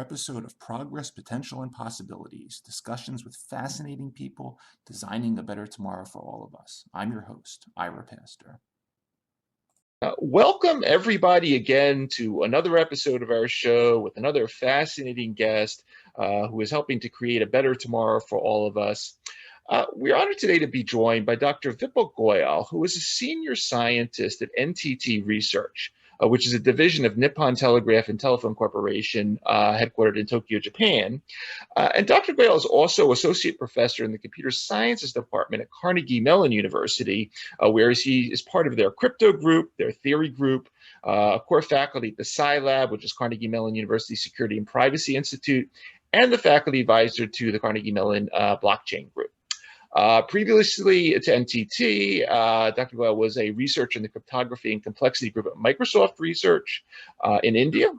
episode of Progress, Potential, and Possibilities, discussions with fascinating people designing a better tomorrow for all of us. I'm your host, Ira Pastor. Welcome everybody again to another episode of our show with another fascinating guest who is helping to create a better tomorrow for all of us. We're honored today to be joined by Dr. Vipul Goyal, who is a senior scientist at NTT Research, which is a division of Nippon Telegraph and Telephone Corporation, headquartered in Tokyo, Japan. And Dr. Goyal is also associate professor in the computer sciences department at Carnegie Mellon University, where he is part of their crypto group, their theory group, core faculty at the CyLab, which is Carnegie Mellon University Security and Privacy Institute, and the faculty advisor to the Carnegie Mellon Blockchain Group. Previously to NTT, Dr. Goyal was a researcher in the Cryptography and Complexity group at Microsoft Research in India.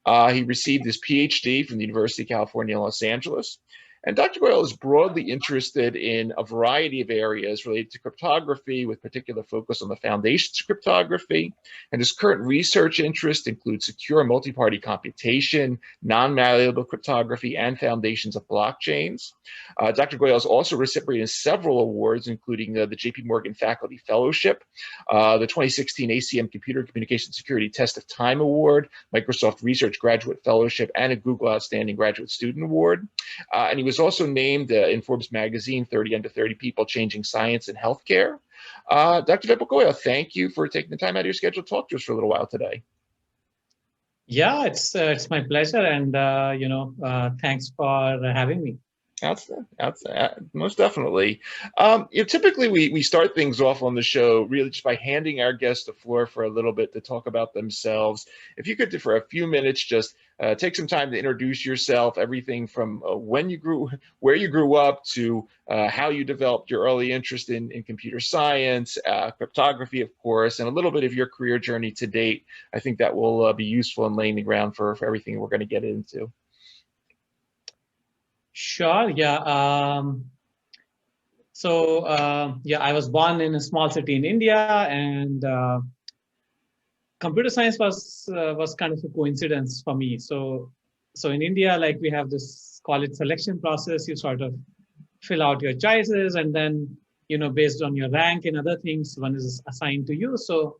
He received his PhD from the University of California, Los Angeles. And Dr. Goyal is broadly interested in a variety of areas related to cryptography, with particular focus on the foundations of cryptography. And his current research interests include secure multi-party computation, non-malleable cryptography, and foundations of blockchains. Dr. Goyal is also recipiented of several awards, including the JP Morgan Faculty Fellowship, the 2016 ACM Computer Communication Security Test of Time Award, Microsoft Research Graduate Fellowship, and a Google Outstanding Graduate Student Award. And he was also named in Forbes magazine 30 Under 30 People Changing Science and Healthcare. Dr. Vipul Goyal, thank you for taking the time out of your schedule to talk to us for a little while today. Yeah, it's my pleasure, and thanks for having me. Most definitely. Typically, we start things off on the show really just by handing our guests the floor for a little bit to talk about themselves. If you could, for a few minutes, just take some time to introduce yourself, everything from where you grew up, to how you developed your early interest in computer science, cryptography, of course, and a little bit of your career journey to date. I think that will be useful in laying the ground for everything we're going to get into. Sure. Yeah. I was born in a small city in India, and computer science was kind of a coincidence for me. So in India, like, we have this college selection process. You sort of fill out your choices, and then, based on your rank and other things, one is assigned to you. So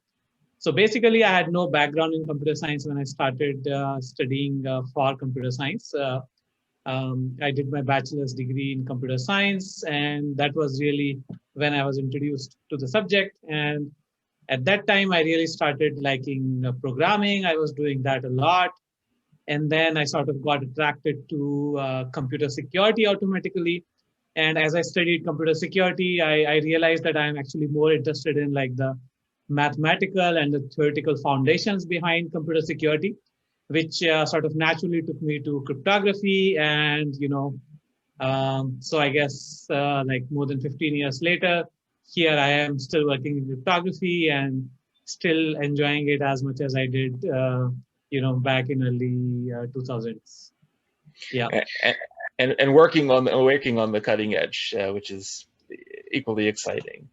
basically, I had no background in computer science when I started studying for computer science. I did my bachelor's degree in computer science, and that was really when I was introduced to the subject. And at that time, I really started liking programming. I was doing that a lot. And then I sort of got attracted to computer security automatically. And as I studied computer security, I realized that I'm actually more interested in like the mathematical and the theoretical foundations behind computer security, which sort of naturally took me to cryptography. And, so I guess like more than 15 years later, here I am still working in cryptography and still enjoying it as much as I did, back in early 2000s. Yeah. And working on the cutting edge, which is equally exciting.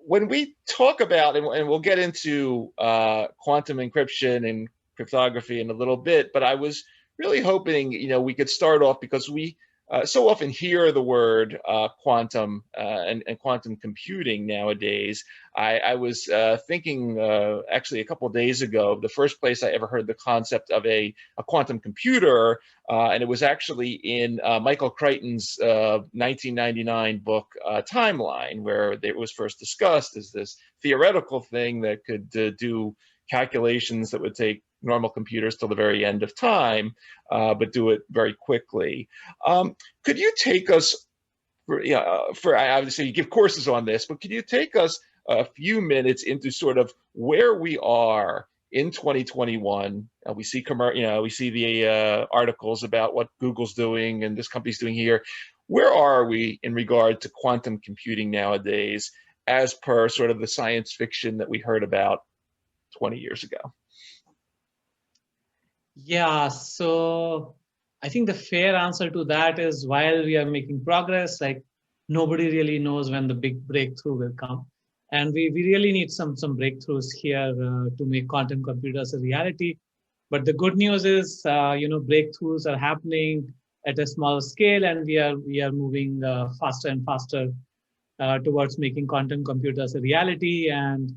When we talk about, and we'll get into quantum encryption and cryptography in a little bit, but I was really hoping, we could start off, because we so often hear the word quantum and quantum computing nowadays. I was thinking actually a couple of days ago, the first place I ever heard the concept of a quantum computer, and it was actually in Michael Crichton's 1999 book Timeline, where it was first discussed as this theoretical thing that could do calculations that would take normal computers till the very end of time, but do it very quickly. Could you take us, for obviously you give courses on this, but could you take us a few minutes into sort of where we are in 2021? We see the articles about what Google's doing and this company's doing here. Where are we in regard to quantum computing nowadays, as per sort of the science fiction that we heard about 20 years ago? Yeah, so I think the fair answer to that is, while we are making progress, like, nobody really knows when the big breakthrough will come. And we really need some breakthroughs here to make quantum computers a reality. But the good news is, breakthroughs are happening at a small scale, and we are moving faster and faster towards making quantum computers a reality. And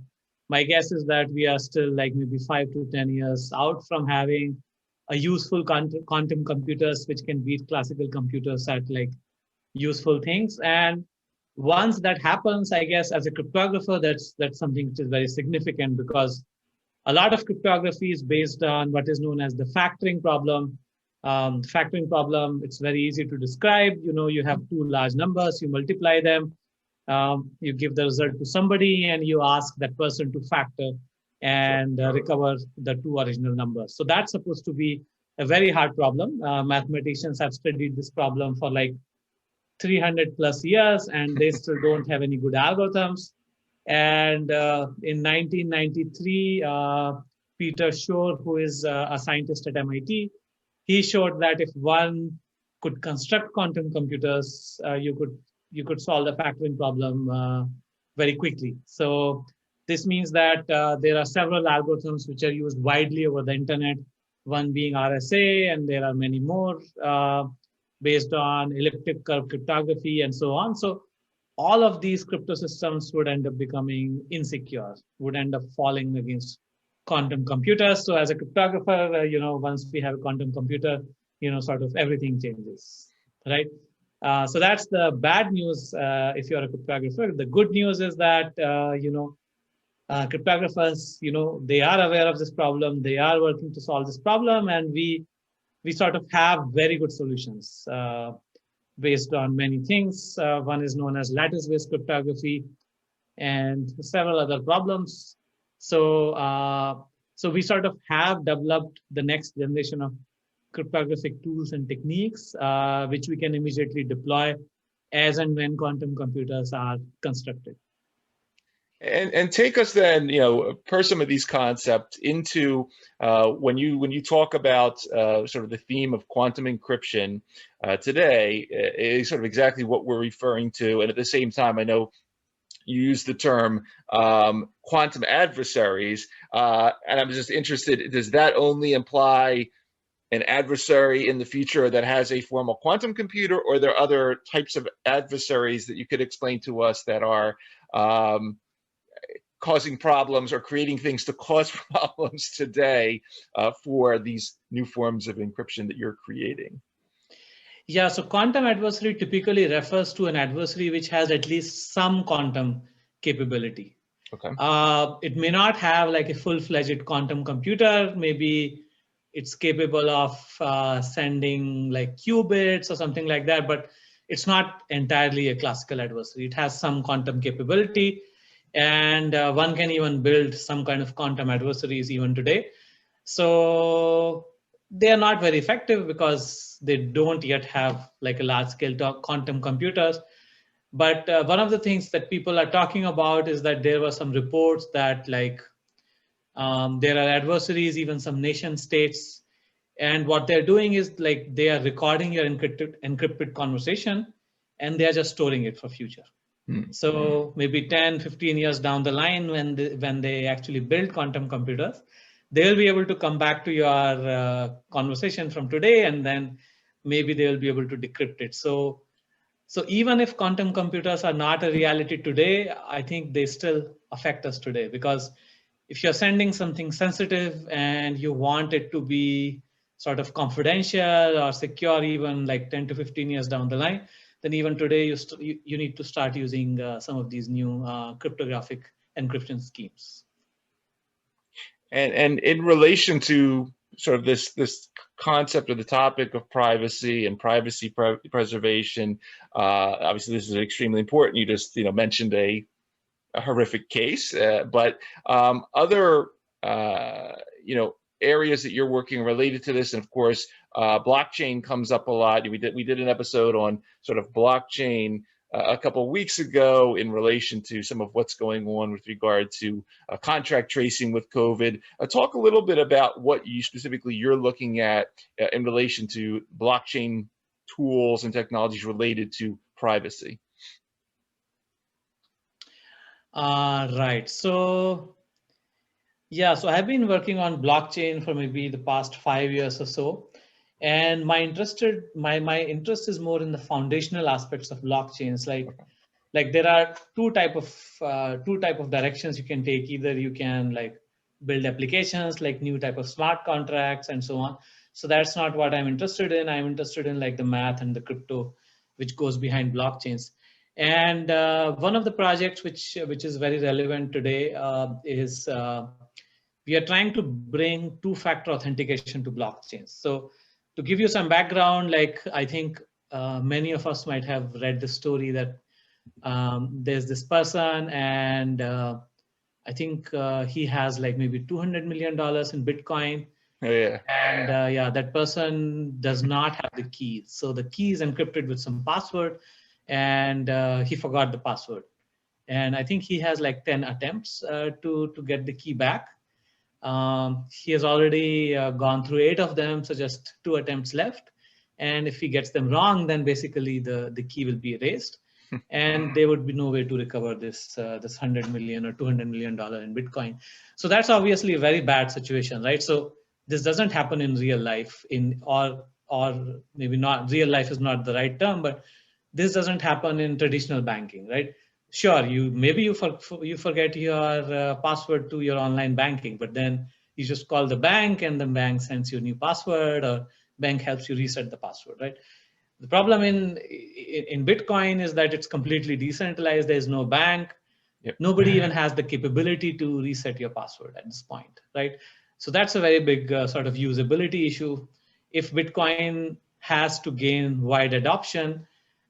my guess is that we are still like maybe 5 to 10 years out from having a useful quantum computers which can beat classical computers at like useful things. And once that happens, I guess as a cryptographer, that's something which is very significant, because a lot of cryptography is based on what is known as the factoring problem. Factoring problem, it's very easy to describe. You have two large numbers, you multiply them, you give the result to somebody, and you ask that person to factor and recover the two original numbers. So that's supposed to be a very hard problem. Mathematicians have studied this problem for like 300 plus years, and they still don't have any good algorithms. And in 1993, Peter Shor, who is a scientist at MIT, he showed that if one could construct quantum computers, you could solve the factoring problem very quickly. So this means that there are several algorithms which are used widely over the internet, one being RSA, and there are many more based on elliptic curve cryptography and so on. So all of these crypto systems would end up becoming insecure, would end up falling against quantum computers. So as a cryptographer, once we have a quantum computer, sort of everything changes, right? So that's the bad news if you're a cryptographer. The good news is that, cryptographers, they are aware of this problem. They are working to solve this problem. And we sort of have very good solutions based on many things. One is known as lattice-based cryptography and several other problems. So we sort of have developed the next generation of cryptographic tools and techniques, which we can immediately deploy as and when quantum computers are constructed. And take us then, per some of these concepts into when you talk about sort of the theme of quantum encryption today, is sort of exactly what we're referring to. And at the same time, I know you use the term quantum adversaries, and I'm just interested, does that only imply an adversary in the future that has a formal quantum computer, or are there other types of adversaries that you could explain to us that are causing problems or creating things to cause problems today for these new forms of encryption that you're creating? Yeah, so quantum adversary typically refers to an adversary which has at least some quantum capability. Okay. It may not have like a full-fledged quantum computer. Maybe it's capable of sending like qubits or something like that, but it's not entirely a classical adversary. It has some quantum capability, and one can even build some kind of quantum adversaries even today. So they are not very effective because they don't yet have like a large-scale quantum computers. But one of the things that people are talking about is that there were some reports that like there are adversaries, even some nation states, and what they're doing is like they are recording your encrypted conversation, and they are just storing it for future. So maybe 10, 15 years down the line, when they actually build quantum computers, they'll be able to come back to your conversation from today, and then maybe they'll be able to decrypt it. So even if quantum computers are not a reality today, I think they still affect us today, because if you're sending something sensitive and you want it to be sort of confidential or secure, even like 10 to 15 years down the line, then even today you need to start using some of these new cryptographic encryption schemes. And in relation to sort of this concept or the topic of privacy and privacy preservation, obviously this is extremely important. You just mentioned a horrific case, but other areas that you're working related to this, and of course blockchain comes up a lot. We did an episode on sort of blockchain a couple of weeks ago in relation to some of what's going on with regard to contract tracing with COVID. Talk a little bit about what you're looking at in relation to blockchain tools and technologies related to privacy. Right. So Yeah, so I've been working on blockchain for maybe the past 5 years or so. And my interest is more in the foundational aspects of blockchains. Like there are two type of directions you can take. Either you can like build applications like new type of smart contracts and so on. So that's not what I'm interested in. I'm interested in like the math and the crypto which goes behind blockchains. And one of the projects which is very relevant today is we are trying to bring two-factor authentication to blockchains. So to give you some background, like I think many of us might have read the story that there's this person, and I think he has like maybe $200 million in Bitcoin. Oh, yeah. And yeah, that person does not have the key. So the key is encrypted with some password, and he forgot the password. And I think he has like 10 attempts to get the key back. He has already gone through 8 of them, so just 2 attempts left. And if he gets them wrong, then basically the key will be erased, and there would be no way to recover this 100 million or $200 million in Bitcoin. So that's obviously a very bad situation, right? So this doesn't happen in real life, or maybe not. Real life is not the right term, but this doesn't happen in traditional banking, right? Sure, you forget your password to your online banking, but then you just call the bank and the bank sends you a new password, or bank helps you reset the password, right? The problem in Bitcoin is that it's completely decentralized. There's no bank. Yep. Nobody even has the capability to reset your password at this point, right? So that's a very big sort of usability issue. If Bitcoin has to gain wide adoption,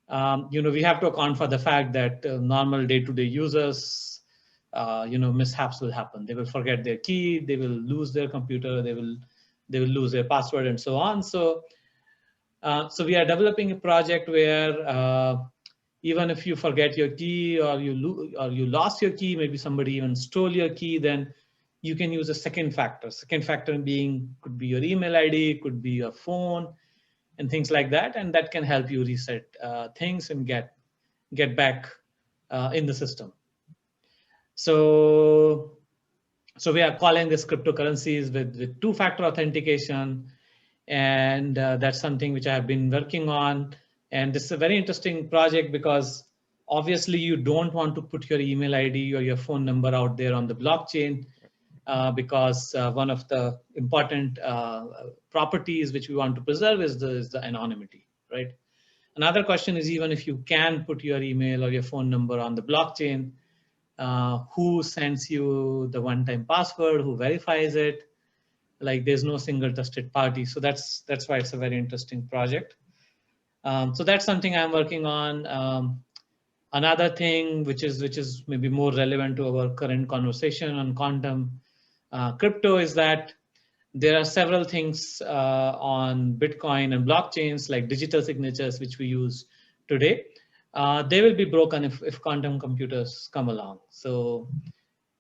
we have to account for the fact that normal day-to-day users, mishaps will happen. They will forget their key, they will lose their computer, they will lose their password, and so on. So we are developing a project where even if you forget your key, or you lost your key, maybe somebody even stole your key, then you can use a second factor. Second factor being could be your email ID, could be your phone, and things like that, and that can help you reset things and get back in the system. So we are calling this cryptocurrencies with two-factor authentication, and that's something which I have been working on. And this is a very interesting project because obviously you don't want to put your email ID or your phone number out there on the blockchain. Because one of the important properties which we want to preserve is the anonymity, right? Another question is, even if you can put your email or your phone number on the blockchain, who sends you the one-time password, who verifies it? Like there's no single trusted party. So that's why it's a very interesting project. So that's something I'm working on. Another thing which is maybe more relevant to our current conversation on quantum crypto is that there are several things on Bitcoin and blockchains, like digital signatures, which we use today. They will be broken if quantum computers come along. So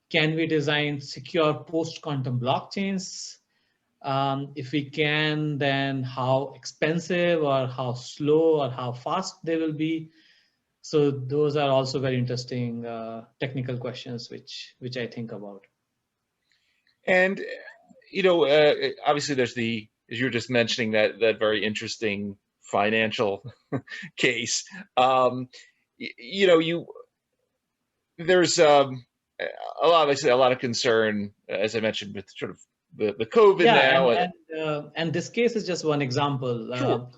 can we design secure post-quantum blockchains? If we can, then how expensive or how slow or how fast they will be? So those are also very interesting technical questions which I think about. And obviously there's as you were just mentioning, that very interesting financial case. There's a lot of concern, as I mentioned, with sort of the COVID now. And this case is just one example. Sure.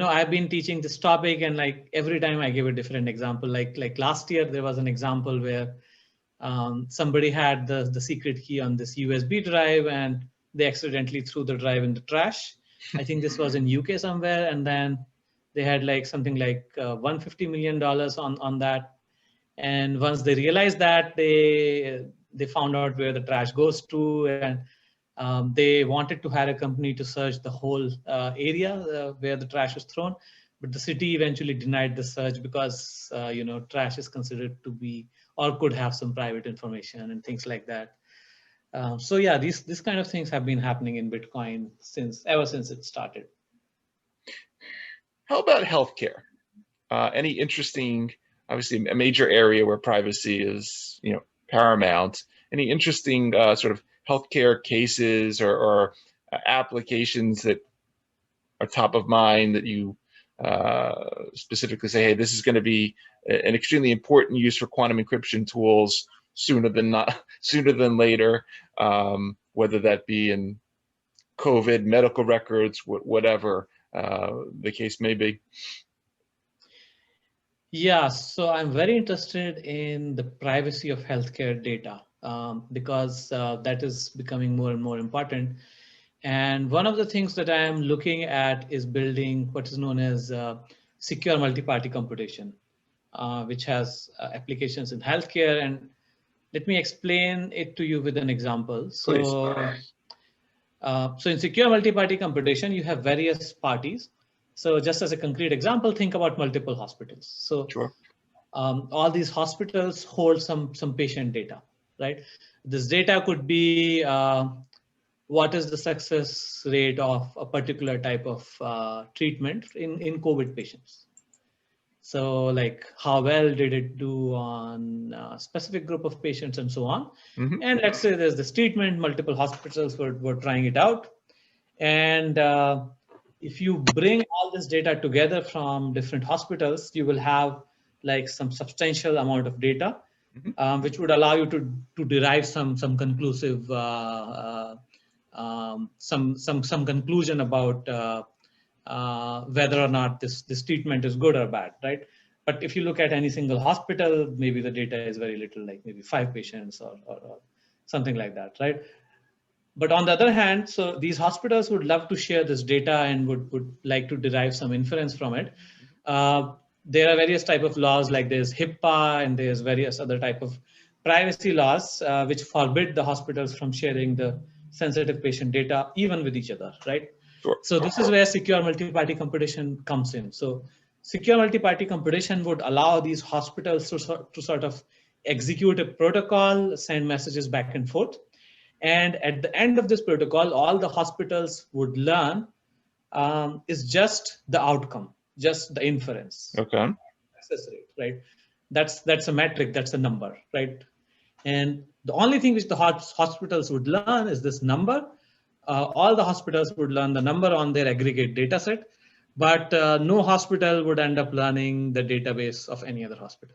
I've been teaching this topic, and like every time I give a different example. Like last year, there was an example where somebody had the secret key on this USB drive, and they accidentally threw the drive in the trash. I think this was in UK somewhere, and then they had like something like $150 million on that. And once they realized that, they found out where the trash goes to, and they wanted to hire a company to search the whole area where the trash was thrown, but the city eventually denied the search because trash is considered to be or could have some private information and things like that. So yeah, these kind of things have been happening in Bitcoin ever since it started. How about healthcare? Any interesting, obviously a major area where privacy is paramount. Any interesting sort of healthcare cases or applications that are top of mind that you specifically say, hey, this is going to be an extremely important use for quantum encryption tools sooner than later, whether that be in COVID, medical records, whatever the case may be? Yeah, so I'm very interested in the privacy of healthcare data because that is becoming more and more important. And one of the things that I am looking at is building what is known as secure multi-party computation, which has applications in healthcare. And let me explain it to you with an example. So, so in secure multi-party computation, you have various parties. So just as a concrete example, think about multiple hospitals. So Sure. All these hospitals hold some patient data, right? This data could be what is the success rate of a particular type of treatment in COVID patients. So like how well did it do on a specific group of patients and so on. Mm-hmm. And let's say there's this treatment, multiple hospitals were trying it out. And if you bring all this data together from different hospitals, you will have like some substantial amount of data, which would allow you to derive some conclusive some conclusion about whether or not this treatment is good or bad, right? But if you look at any single hospital, maybe the data is very little, like maybe 5 patients or something like that, right? But on the other hand, so these hospitals would love to share this data and would like to derive some inference from it. There are various type of laws, like there's HIPAA and there's various other type of privacy laws which forbid the hospitals from sharing the sensitive patient data even with each other, right? Sure. So this is where secure multi-party computation comes in. So secure multi-party computation would allow these hospitals to sort of execute a protocol, send messages back and forth. And at the end of this protocol, all the hospitals would learn is just the outcome, just the inference. Okay. Success rate, right? That's a metric, that's a number, right? And the only thing which the hospitals would learn is this number. All the hospitals would learn the number on their aggregate data set, but no hospital would end up learning the database of any other hospital.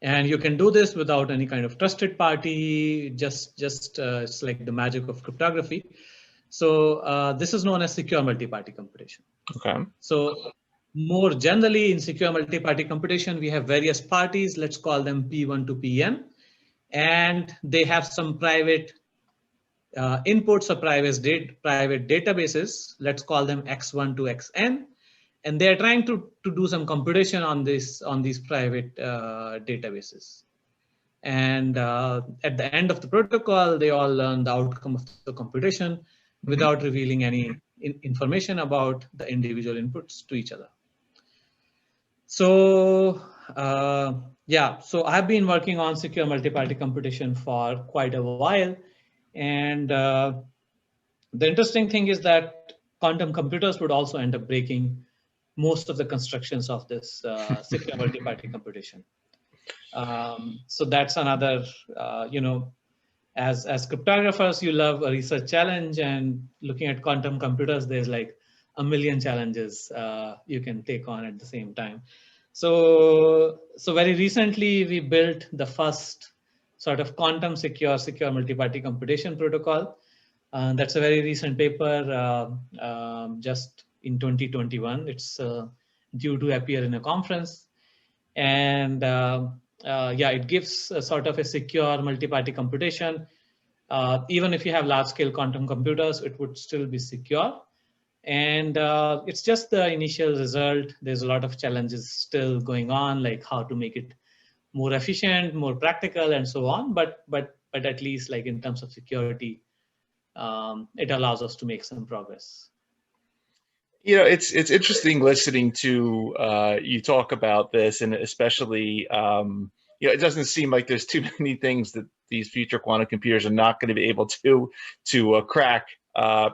And you can do this without any kind of trusted party, just it's like the magic of cryptography. So this is known as secure multi-party computation. Okay. So more generally in secure multi-party computation, we have various parties, let's call them P1 to Pn, and they have some private inputs or private databases, let's call them X1 to Xn. And they're trying to do some computation on these private databases. And at the end of the protocol, they all learn the outcome of the computation without revealing any information about the individual inputs to each other. So yeah, so I've been working on secure multi-party computation for quite a while. And the interesting thing is that quantum computers would also end up breaking most of the constructions of this secure multi-party computation. So that's another, you know, as cryptographers, you love a research challenge, and looking at quantum computers, there's like a million challenges you can take on at the same time. So very recently, we built the first sort of quantum secure multi-party computation protocol. That's a very recent paper, just in 2021. It's due to appear in a conference. And yeah, it gives a sort of a secure multi-party computation. Even if you have large-scale quantum computers, it would still be secure. And it's just the initial result. There's a lot of challenges still going on, like how to make it more efficient, more practical, and so on. But at least, like in terms of security, it allows us to make some progress. You know, it's interesting listening to you talk about this, and especially, you know, it doesn't seem like there's too many things that these future quantum computers are not going to be able to crack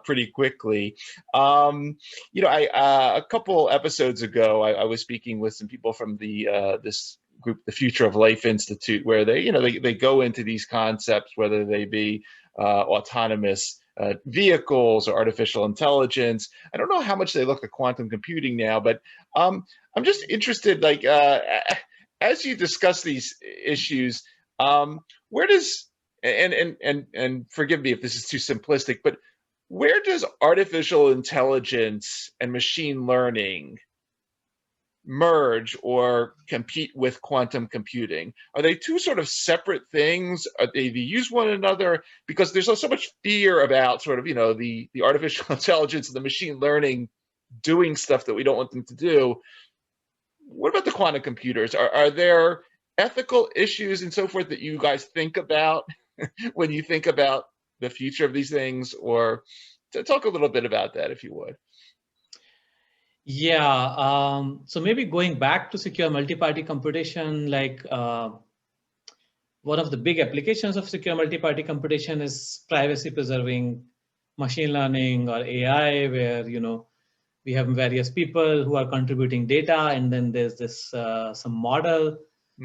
pretty quickly. You know, a couple episodes ago, I was speaking with some people from the this group, the Future of Life Institute, where they go into these concepts, whether they be autonomous vehicles or artificial intelligence. I don't know how much they look at quantum computing now, but I'm just interested, like, as you discuss these issues, where does, and forgive me if this is too simplistic, but where does artificial intelligence and machine learning merge or compete with quantum computing? Are they two sort of separate things? Are they use one another? Because there's so much fear about sort of, the artificial intelligence and the machine learning doing stuff that we don't want them to do. What about the quantum computers? Are there ethical issues and so forth that you guys think about when you think about the future of these things? Or to talk a little bit about that, if you would. Yeah, so maybe going back to secure multi-party computation, like one of the big applications of secure multi-party computation is privacy preserving machine learning or AI, where we have various people who are contributing data, and then there's this some model,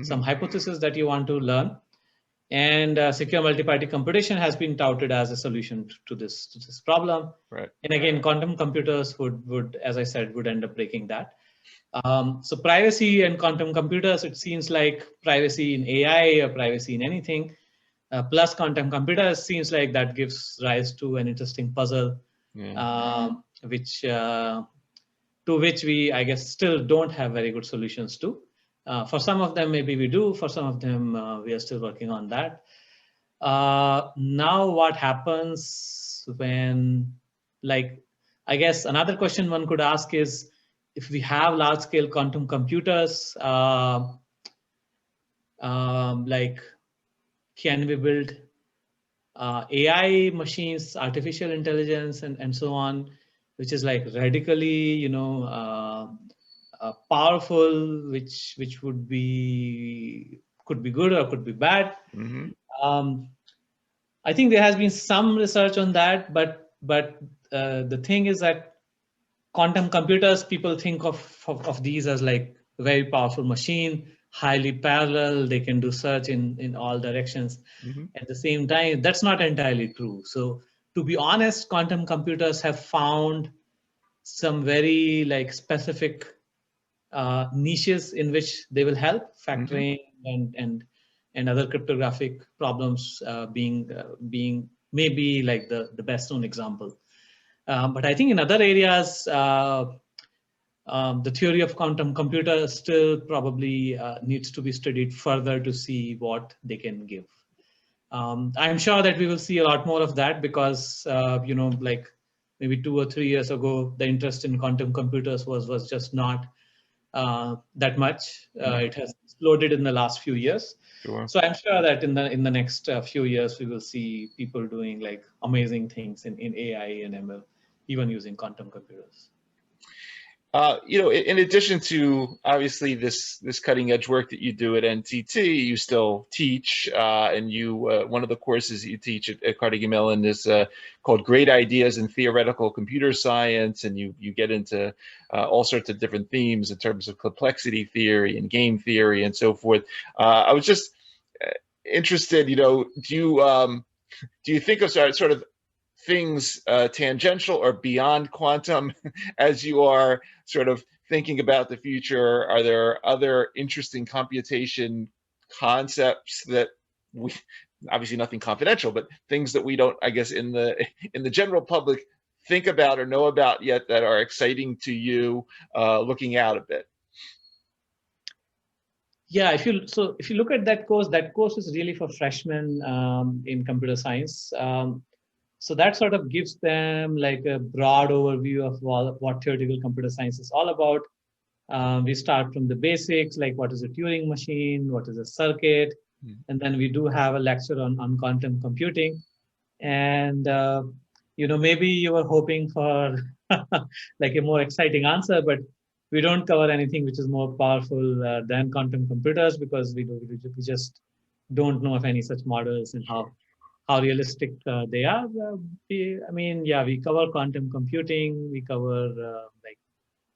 some hypothesis that you want to learn. And secure multi-party computation has been touted as a solution to this problem. Right. And again, quantum computers would, as I said, would end up breaking that. So privacy and quantum computers, it seems like privacy in AI or privacy in anything, plus quantum computers, seems like that gives rise to an interesting puzzle, to which we, I guess, still don't have very good solutions to. For some of them, maybe we do. For some of them, we are still working on that. Now, what happens when, like, I guess another question one could ask is, if we have large-scale quantum computers, like, can we build AI machines, artificial intelligence, and so on, which is like radically, powerful, which could be good or could be bad. I think there has been some research on that, but the thing is that quantum computers, people think of these as like a very powerful machine, highly parallel. They can do search in all directions. At the same time, that's not entirely true. So to be honest, quantum computers have found some very like specific niches in which they will help, factoring and other cryptographic problems being maybe like the best known example. But I think in other areas, the theory of quantum computers still probably needs to be studied further to see what they can give. I'm sure that we will see a lot more of that because, like maybe 2 or 3 years ago, the interest in quantum computers was just not that much. It has exploded in the last few years. Sure. So I'm sure that in the next few years, we will see people doing like amazing things in AI and ML, even using quantum computers. In addition to obviously this cutting edge work that you do at NTT, you still teach, and one of the courses you teach at Carnegie Mellon is called Great Ideas in Theoretical Computer Science, and you get into all sorts of different themes in terms of complexity theory and game theory and so forth. I was just interested, do you think of sort of things tangential or beyond quantum as you are sort of thinking about the future? Are there other interesting computation concepts that we, obviously nothing confidential, but things that we don't, I guess, in the general public think about or know about yet that are exciting to you, looking out a bit? Yeah, if you look at that course is really for freshmen in computer science. So that sort of gives them like a broad overview of what theoretical computer science is all about. We start from the basics, like what is a Turing machine, what is a circuit, and then we do have a lecture on quantum computing. And maybe you were hoping for like a more exciting answer, but we don't cover anything which is more powerful than quantum computers because we just don't know of any such models and how realistic they are. We cover quantum computing. We cover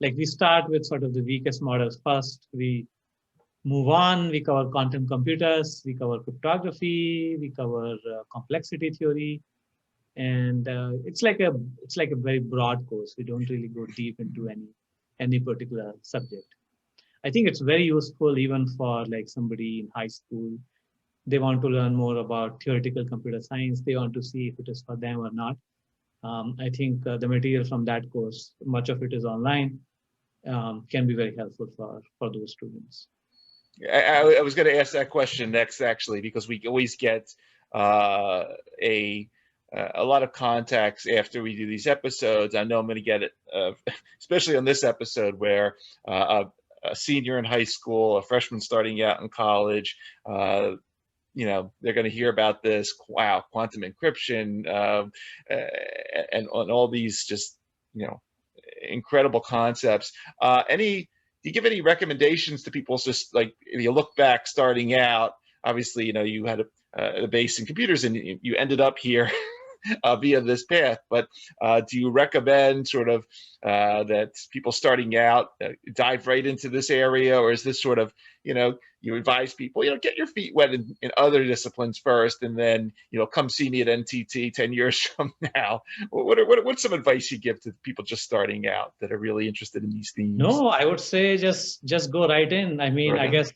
like we start with sort of the weakest models first. We move on, we cover quantum computers, we cover cryptography, we cover complexity theory, and it's like a very broad course. We don't really go deep into any particular subject. I think it's very useful even for like somebody in high school. They want to learn more about theoretical computer science. They want to see if it is for them or not. I think the material from that course, much of it is online, can be very helpful for those students. I was going to ask that question next, actually, because we always get a lot of contacts after we do these episodes. I know I'm going to get it, especially on this episode where a senior in high school, a freshman starting out in college, you know, they're going to hear about this, wow, quantum encryption, and on all these just, you know, incredible concepts. Do you give any recommendations to people? Just like, if you look back starting out, obviously, you know, you had a base in computers and you ended up here via this path, but do you recommend sort of that people starting out dive right into this area, or is this sort of, you know, you advise people, you know, get your feet wet in other disciplines first, and then, you know, come see me at NTT 10 years from now? What's some advice you give to people just starting out that are really interested in these themes? No, I would say just go right in. I mean, I guess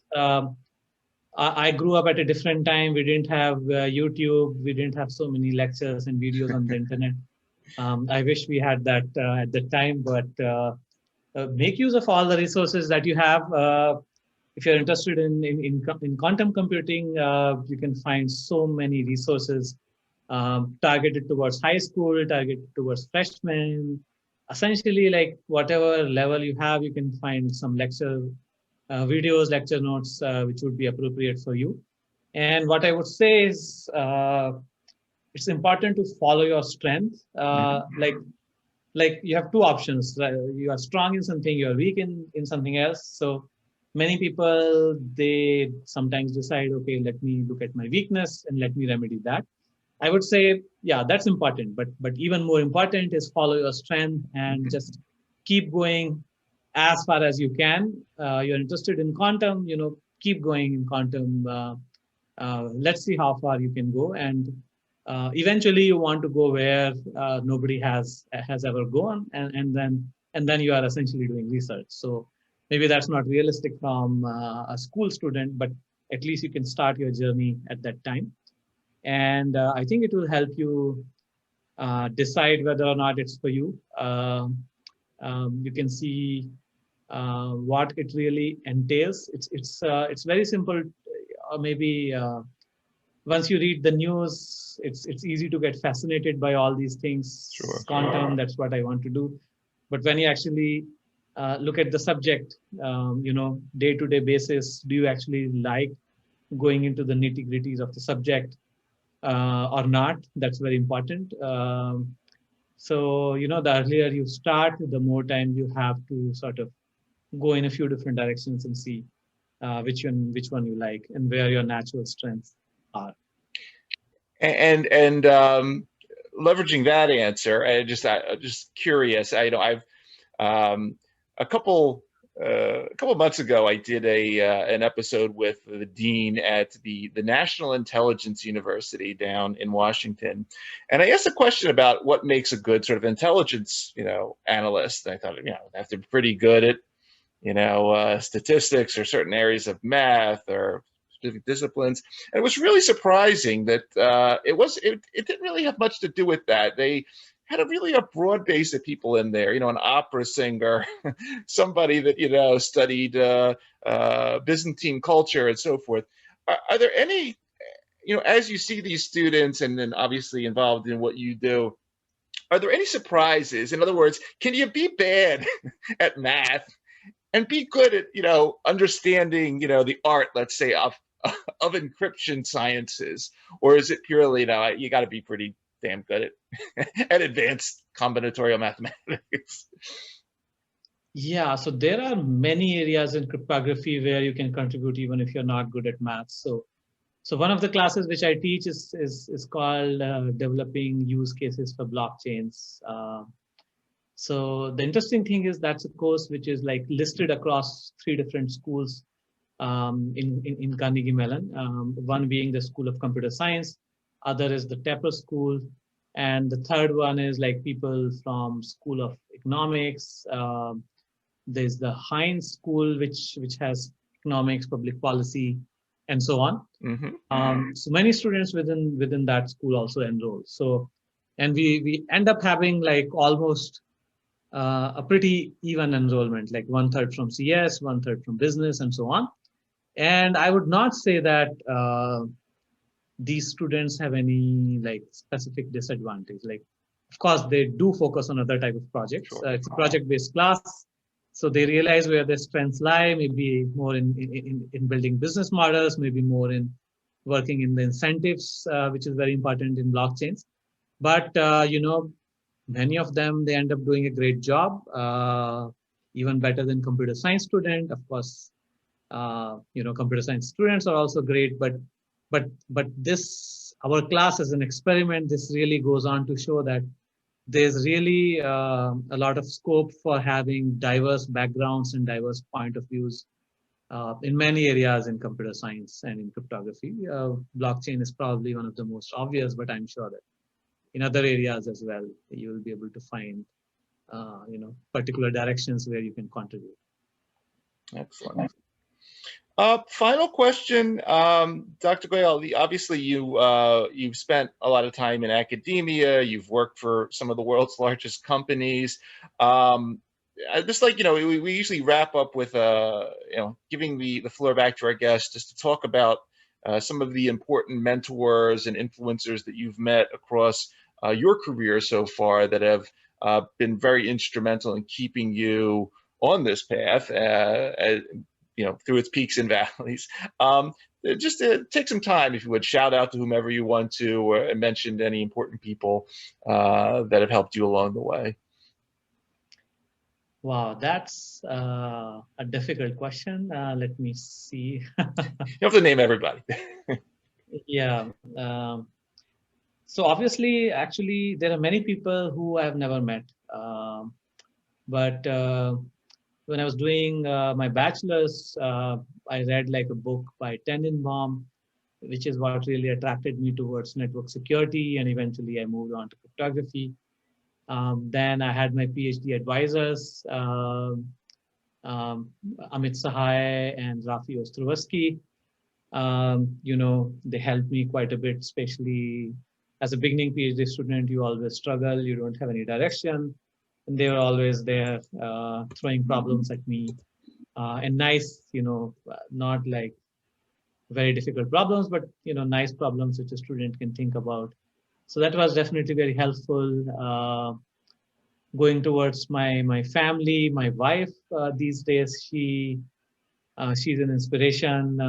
I grew up at a different time. We didn't have YouTube. We didn't have so many lectures and videos on the internet. I wish we had that at the time, but make use of all the resources that you have. If you're interested in quantum computing, you can find so many resources targeted towards high school, targeted towards freshmen. Essentially, like whatever level you have, you can find some lecture videos, lecture notes, which would be appropriate for you. And what I would say is, it's important to follow your strength. Like you have two options. You are strong in something, you are weak in something else. So many people, they sometimes decide, okay, let me look at my weakness and let me remedy that. I would say, yeah, that's important. But even more important is follow your strength and just keep going as far as you can. You're interested in quantum, you know, keep going in quantum. Let's see how far you can go. And eventually you want to go where nobody has ever gone. And then you are essentially doing research. So maybe that's not realistic from a school student, but at least you can start your journey at that time. And I think it will help you decide whether or not it's for you. You can see what it really entails. It's very simple. Maybe once you read the news, it's easy to get fascinated by all these things. Sure. Quantum, that's what I want to do. But when you actually look at the subject, you know, day-to-day basis, do you actually like going into the nitty-gritties of the subject or not? That's very important. So, you know, the earlier you start, the more time you have to sort of go in a few different directions and see which one you like and where your natural strengths are. And leveraging that answer, I just curious. I know I've a couple months ago, I did an episode with the dean at the National Intelligence University down in Washington, and I asked a question about what makes a good sort of intelligence, you know, analyst. And I thought, you know, they have to be pretty good at, you know, statistics or certain areas of math or specific disciplines. And it was really surprising that it didn't really have much to do with that. They had a broad base of people in there, you know, an opera singer, somebody that, you know, studied Byzantine culture and so forth. Are there any, you know, as you see these students and then obviously involved in what you do, are there any surprises? In other words, can you be bad at math and be good at, you know, understanding, you know, the art, let's say, of encryption sciences? Or is it purely, you know, you got to be pretty damn good at advanced combinatorial mathematics? Yeah, so there are many areas in cryptography where you can contribute even if you're not good at maths. So one of the classes which I teach is called developing use cases for blockchains. So the interesting thing is that's a course which is like listed across 3 different schools in Carnegie Mellon. One being the School of Computer Science, other is the Tepper School, and the third one is like people from School of Economics. There's the Heinz School, which has economics, public policy, and so on. So many students within that school also enroll. So, and we end up having like almost a pretty even enrollment, like 1/3 from CS, 1/3 from business, and so on. And I would not say that these students have any like specific disadvantage. Like, of course, they do focus on other type of projects. Sure. It's a project-based class, so they realize where their strengths lie. Maybe more in building business models, maybe more in working in the incentives, which is very important in blockchains. But many of them, they end up doing a great job, even better than computer science student. Of course, computer science students are also great, but this, our class is an experiment. This really goes on to show that there's really a lot of scope for having diverse backgrounds and diverse point of views in many areas in computer science and in cryptography. Blockchain is probably one of the most obvious, but I'm sure that in other areas as well, you will be able to find, particular directions where you can contribute. Excellent. Final question, Dr. Goyal. Obviously, you've spent a lot of time in academia. You've worked for some of the world's largest companies. Just like, we usually wrap up with giving the floor back to our guests just to talk about some of the important mentors and influencers that you've met across your career so far that have been very instrumental in keeping you on this path, through its peaks and valleys. Just take some time, if you would, shout out to whomever you want to, or mention any important people that have helped you along the way. Wow, that's a difficult question. Let me see. You have to name everybody. Yeah. So obviously, actually, there are many people who I have never met. But when I was doing my bachelor's, I read like a book by Tenenbaum, which is what really attracted me towards network security. And eventually I moved on to cryptography. Then I had my PhD advisors, Amit Sahai and Rafi Ostrovsky. They helped me quite a bit, especially as a beginning PhD student. You always struggle, you don't have any direction. And they were always there throwing problems at me. And nice, not like very difficult problems, but, nice problems which a student can think about. So that was definitely very helpful. Going towards my family, my wife these days, she's an inspiration.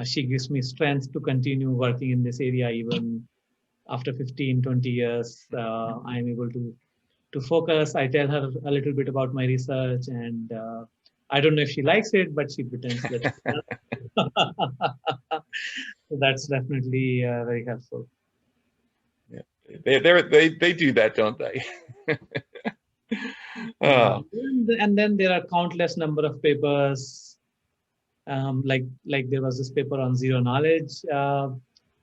She gives me strength to continue working in this area even after 15, 20 years. I'm able to focus. I tell her a little bit about my research, and I don't know if she likes it, but she pretends that she does. So that's definitely very helpful. Yeah, they do that, don't they? And then there are countless number of papers. Like there was this paper on zero knowledge,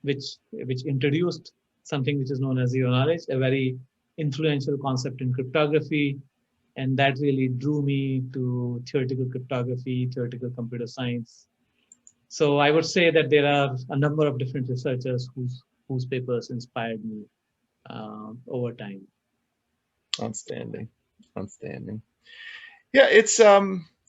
which introduced something which is known as zero knowledge, a very influential concept in cryptography. And that really drew me to theoretical cryptography, theoretical computer science. So I would say that there are a number of different researchers whose papers inspired me over time. Outstanding. Yeah,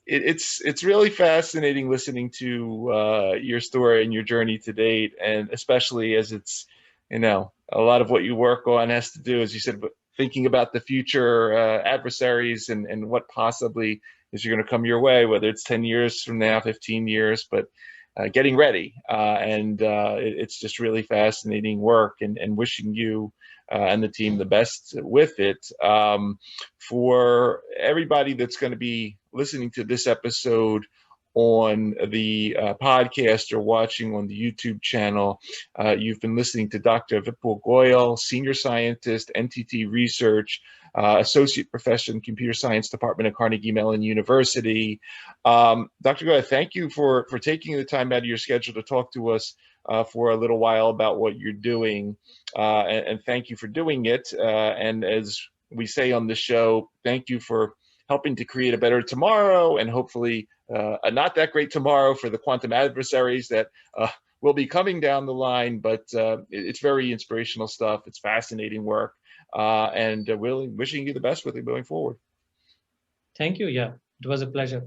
it's really fascinating listening to your story and your journey to date, and especially as it's, a lot of what you work on has to do, as you said, thinking about the future adversaries and what possibly is going to come your way, whether it's 10 years from now, 15 years, but getting ready. It's just really fascinating work, and wishing you and the team the best with it. For everybody that's going to be listening to this episode on the podcast or watching on the YouTube channel. You've been listening to Dr. Vipul Goyal, Senior Scientist, NTT Research, Associate Professor in Computer Science Department at Carnegie Mellon University. Dr. Goyal, thank you for taking the time out of your schedule to talk to us for a little while about what you're doing, and thank you for doing it. And as we say on the show, thank you for helping to create a better tomorrow, and hopefully a not that great tomorrow for the quantum adversaries that will be coming down the line. But it's very inspirational stuff. It's fascinating work, and really wishing you the best with it going forward. Thank you. Yeah, it was a pleasure.